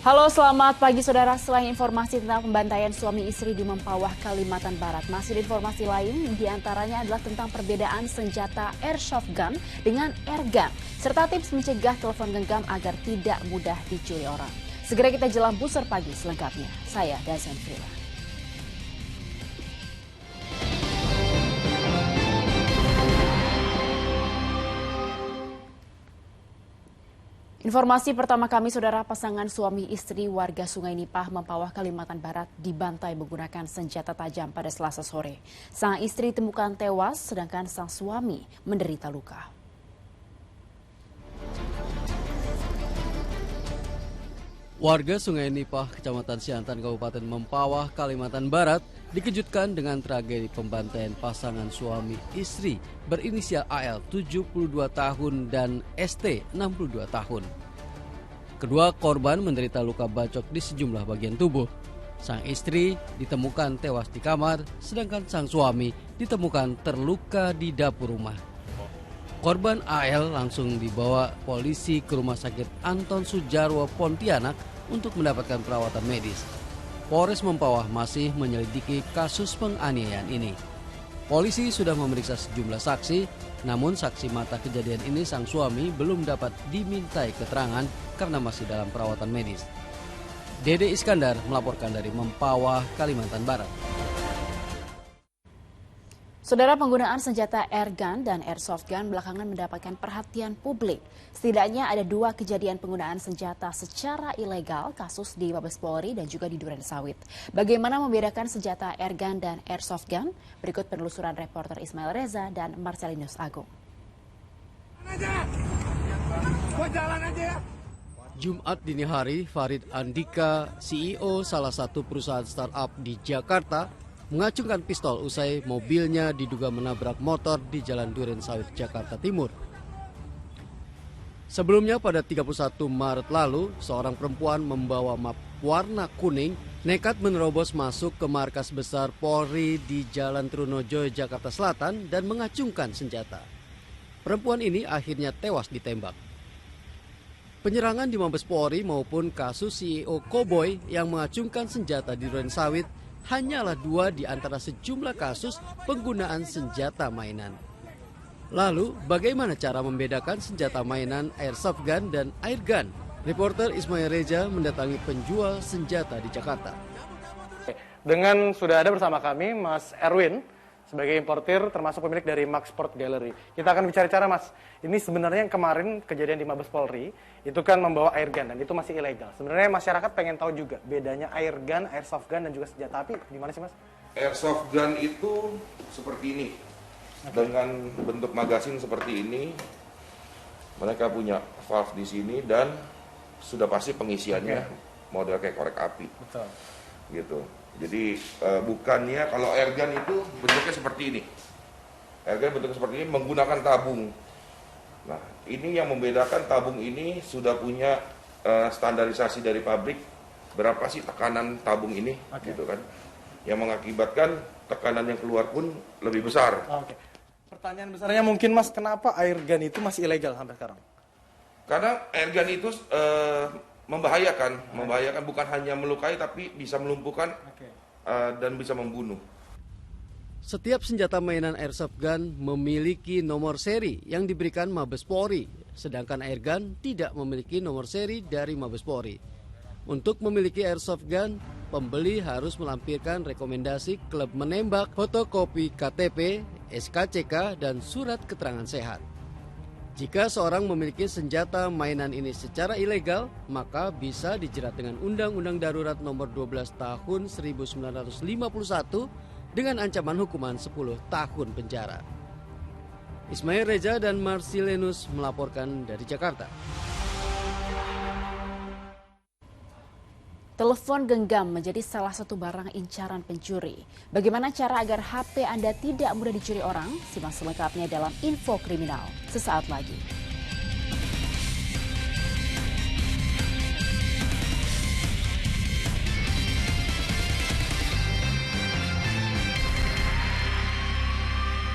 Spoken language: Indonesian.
Halo, selamat pagi saudara. Selain informasi tentang pembantaian suami istri di Mempawah, Kalimantan Barat, masih ada informasi lain diantaranya adalah tentang perbedaan senjata airsoft gun dengan airgun, serta tips mencegah telepon genggam agar tidak mudah dicuri orang. Segera kita jelang Buser Pagi selengkapnya. Saya Dazen Frila. Informasi pertama kami, saudara, pasangan suami istri warga Sungai Nipah, Mempawah, Kalimantan Barat dibantai menggunakan senjata tajam pada Selasa sore. Sang istri ditemukan tewas, sedangkan sang suami menderita luka. Warga Sungai Nipah, Kecamatan Siantan, Kabupaten Mempawah, Kalimantan Barat dikejutkan dengan tragedi pembantaian pasangan suami istri berinisial AL 72 tahun dan ST 62 tahun. Kedua korban menderita luka bacok di sejumlah bagian tubuh. Sang istri ditemukan tewas di kamar, sedangkan sang suami ditemukan terluka di dapur rumah. Korban AL langsung dibawa polisi ke Rumah Sakit Anton Sujarwo, Pontianak untuk mendapatkan perawatan medis. Polres Mempawah masih menyelidiki kasus penganiayaan ini. Polisi sudah memeriksa sejumlah saksi, namun saksi mata kejadian ini sang suami belum dapat dimintai keterangan karena masih dalam perawatan medis. Dede Iskandar melaporkan dari Mempawah, Kalimantan Barat. Saudara, penggunaan senjata airgun dan airsoft gun belakangan mendapatkan perhatian publik. Setidaknya ada 2 kejadian penggunaan senjata secara ilegal, kasus di Mabes Polri dan juga di Duren Sawit. Bagaimana membedakan senjata airgun dan airsoft gun? Berikut penelusuran reporter Ismail Reza dan Marcelinus Agung. Jumat dini hari, Farid Andika, CEO salah satu perusahaan startup di Jakarta, mengacungkan pistol usai mobilnya diduga menabrak motor di Jalan Duren Sawit, Jakarta Timur. Sebelumnya pada 31 Maret lalu, seorang perempuan membawa map warna kuning nekat menerobos masuk ke markas besar Polri di Jalan Trunojoyo, Jakarta Selatan dan mengacungkan senjata. Perempuan ini akhirnya tewas ditembak. Penyerangan di Mabes Polri maupun kasus CEO Cowboy yang mengacungkan senjata di Duren Sawit hanyalah 2 di antara sejumlah kasus penggunaan senjata mainan. Lalu, bagaimana cara membedakan senjata mainan airsoft gun dan airgun? Reporter Ismail Reza mendatangi penjual senjata di Jakarta. Dengan sudah ada bersama kami Mas Erwin sebagai importir termasuk pemilik dari Max Sport Gallery. Kita akan bicara Mas, ini sebenarnya yang kemarin kejadian di Mabes Polri itu kan membawa airgun dan itu masih ilegal. Sebenarnya masyarakat pengen tahu juga bedanya airgun, airsoft gun dan juga senjata api. Gimana sih Mas? Airsoft gun itu seperti ini. Dengan bentuk magasin seperti ini. Mereka punya valve di sini dan sudah pasti pengisiannya model kayak korek api. Betul. Gitu. Jadi bukannya kalau airgun itu bentuknya seperti ini. Airgun bentuknya seperti ini menggunakan tabung. Nah, ini yang membedakan tabung ini sudah punya standarisasi dari pabrik berapa sih tekanan tabung ini, gitu kan? Yang mengakibatkan tekanan yang keluar pun lebih besar. Oke. Pertanyaan besarnya mungkin Mas, kenapa airgun itu masih ilegal sampai sekarang? Karena airgun itu membahayakan bukan hanya melukai tapi bisa melumpuhkan dan bisa membunuh. Setiap senjata mainan airsoft gun memiliki nomor seri yang diberikan Mabes Polri, sedangkan airgun tidak memiliki nomor seri dari Mabes Polri. Untuk memiliki airsoft gun, pembeli harus melampirkan rekomendasi klub menembak, fotokopi KTP, SKCK, dan surat keterangan sehat. Jika seorang memiliki senjata mainan ini secara ilegal, maka bisa dijerat dengan Undang-Undang Darurat Nomor 12 Tahun 1951 dengan ancaman hukuman 10 tahun penjara. Ismail Reza dan Marcelinus melaporkan dari Jakarta. Telepon genggam menjadi salah satu barang incaran pencuri. Bagaimana cara agar HP Anda tidak mudah dicuri orang? Simak selengkapnya dalam Info Kriminal sesaat lagi.